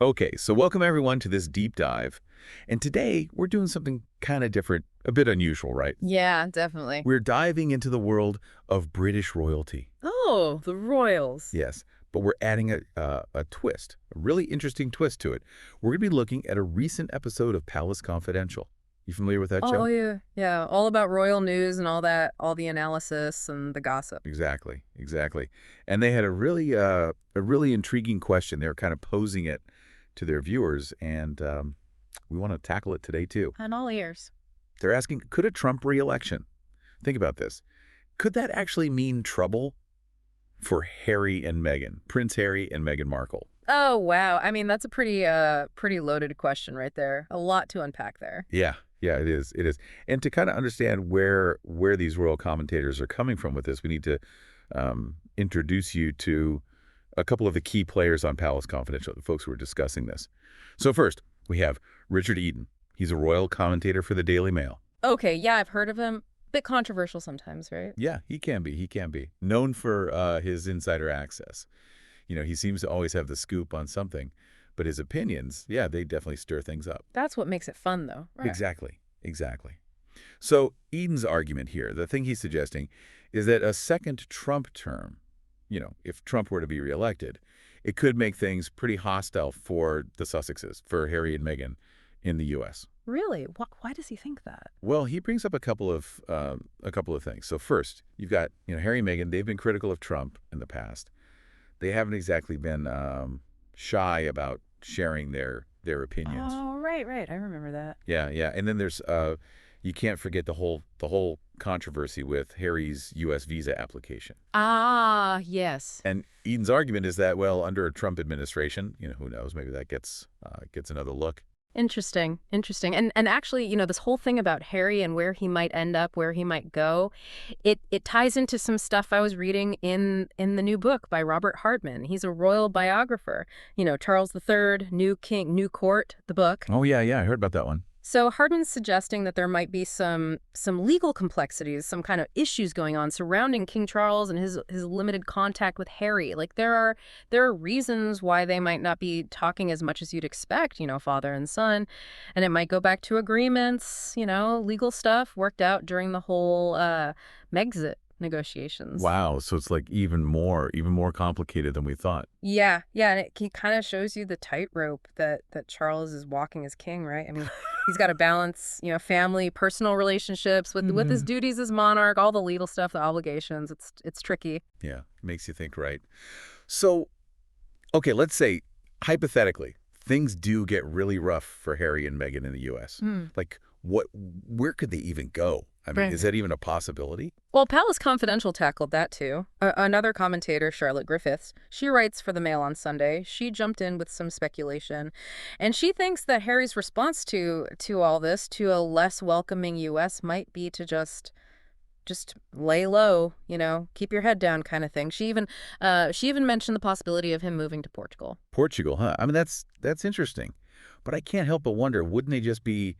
Okay, so welcome everyone to this deep dive. And today we're doing something kind of different, a bit unusual, right? Yeah, definitely. We're diving into the world of British royalty. Oh, the Royals. Yes, but we're adding a twist, a really interesting twist to it. We're going to be looking at a recent episode of Palace Confidential. You familiar with that Oh, show? yeah. Yeah, all about royal news and all that, all the analysis and the gossip. Exactly, exactly. And they had a really intriguing question. They were kind of posing it to their viewers, and we want to tackle it today too. And all ears. They're asking, could a Trump reelection, think about this, could that actually mean trouble for Harry and Meghan, Prince Harry and Meghan Markle? Oh, wow. I mean, that's a pretty loaded question right there. A lot to unpack there. Yeah, yeah, it is. It is. And to kind of understand where these royal commentators are coming from with this, we need to introduce you to a couple of the key players on Palace Confidential, the folks who are discussing this. So first, we have Richard Eden. He's a royal commentator for the Daily Mail. Okay, yeah, I've heard of him. Bit controversial sometimes, right? Yeah, he can be. He can be. Known for his insider access. He seems to always have the scoop on something, but his opinions, yeah, they definitely stir things up. That's what makes it fun, though. Right. Exactly. Exactly. So Eden's argument here, the thing he's suggesting, is that a second Trump term, if Trump were to be reelected, it could make things pretty hostile for the Sussexes, for Harry and Meghan in the U.S. Really? Why does he think that? Well, he brings up a couple of things. So first, you've got Harry and Meghan. They've been critical of Trump in the past. They haven't exactly been shy about sharing their opinions. Oh, right. I remember that. Yeah, yeah. And then there's you can't forget the whole controversy with Harry's U.S. visa application. Ah, yes. And Eden's argument is that, well, under a Trump administration, who knows, maybe that gets another look. Interesting. And actually, this whole thing about Harry and where he might end up, where he might go, it ties into some stuff I was reading in the new book by Robert Hardman. He's a royal biographer. Charles III, New King, New Court, the book. Oh yeah, yeah, I heard about that one. So Hardman's suggesting that there might be some legal complexities, some kind of issues going on surrounding King Charles and his limited contact with Harry. Like there are reasons why they might not be talking as much as you'd expect, father and son, and it might go back to agreements, legal stuff worked out during the whole Megxit negotiations. Wow, so it's like even more complicated than we thought. Yeah, and he kind of shows you the tightrope that Charles is walking as king, right? I mean, he's got to balance, family, personal relationships with his duties as monarch, all the legal stuff, the obligations. It's tricky. Yeah, makes you think, right? So, okay, let's say hypothetically things do get really rough for Harry and Meghan in the U.S. Hmm. Like, where could they even go? I mean, Right. is that even a possibility? Well, Palace Confidential tackled that too. Another commentator, Charlotte Griffiths, she writes for the Mail on Sunday. She jumped in with some speculation, and she thinks that Harry's response to all this, to a less welcoming U.S., might be to just lay low, keep your head down kind of thing. She even mentioned the possibility of him moving to Portugal. Portugal, huh? I mean, that's interesting. But I can't help but wonder, wouldn't they just be,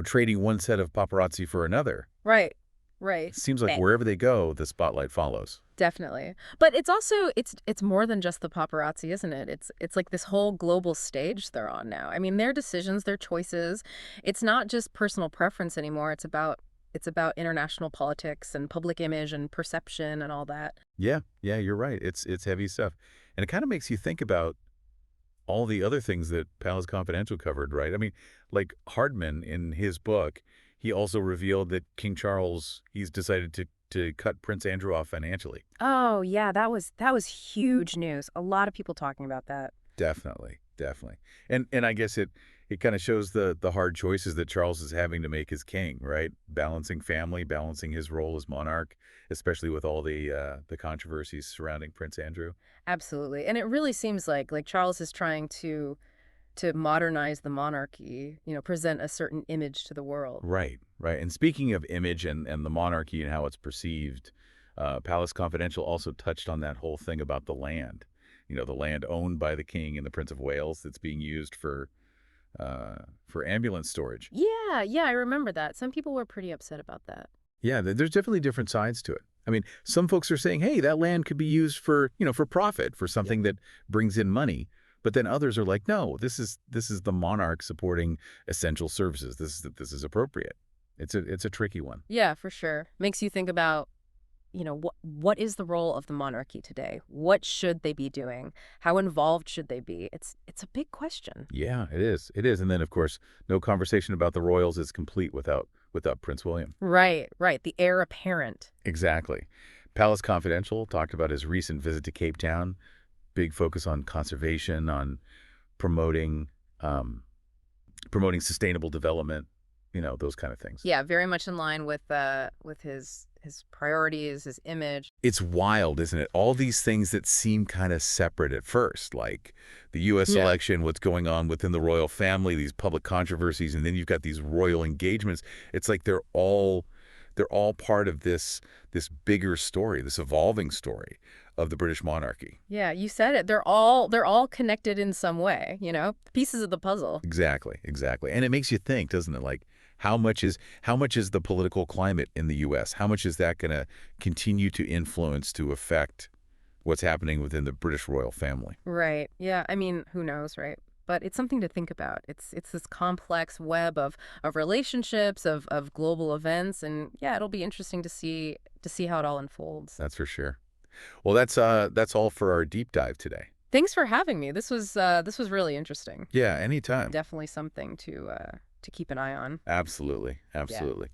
trading one set of paparazzi for another? Right. It seems like Eh, wherever they go, the spotlight follows. Definitely. But it's also it's more than just the paparazzi, isn't it? It's like this whole global stage they're on now. I mean, their decisions, their choices, it's not just personal preference anymore. It's about international politics and public image and perception and all that. Yeah, yeah, you're right. It's heavy stuff. And it kind of makes you think about all the other things that Palace Confidential covered, right? I mean, like Hardman in his book, he also revealed that King Charles, he's decided to cut Prince Andrew off financially. Oh, yeah, that was huge news. A lot of people talking about that. Definitely, definitely. And I guess it kind of shows the hard choices that Charles is having to make as king, right? Balancing family, balancing his role as monarch, especially with all the controversies surrounding Prince Andrew. Absolutely. And it really seems like Charles is trying to modernize the monarchy, present a certain image to the world. Right, right. And speaking of image and the monarchy and how it's perceived, Palace Confidential also touched on that whole thing about the land. The land owned by the king and the Prince of Wales that's being used for ambulance storage. Yeah, I remember that. Some people were pretty upset about that. Yeah, there's definitely different sides to it. I mean, some folks are saying, hey, that land could be used for profit, for something that brings in money. But then others are like, no, this is the monarch supporting essential services. This is appropriate. It's a tricky one. Yeah, for sure. Makes you think about, what is the role of the monarchy today? What should they be doing? How involved should they be? It's a big question. Yeah, it is. It is. And then of course, no conversation about the royals is complete without Prince William. Right, right. The heir apparent. Exactly. Palace Confidential talked about his recent visit to Cape Town, big focus on conservation, on promoting promoting sustainable development, those kind of things. Yeah, very much in line with his priorities, his image. It's wild, isn't it? All these things that seem kind of separate at first, like the U.S. Yeah. election, what's going on within the royal family, these public controversies, and then you've got these royal engagements. It's like they're all part of this bigger story, this evolving story of the British monarchy. Yeah, you said it. They're all connected in some way, pieces of the puzzle. Exactly, exactly. And it makes you think, doesn't it? Like how much is the political climate in the US? How much is that going to continue to influence to affect what's happening within the British royal family? Right. Yeah, I mean, who knows, right? But it's something to think about. It's this complex web of relationships, of global events, and yeah, it'll be interesting to see how it all unfolds. That's for sure. Well, that's all for our deep dive today. Thanks for having me. This was really interesting. Yeah, anytime. Definitely something to keep an eye on. Absolutely. Yeah. Absolutely.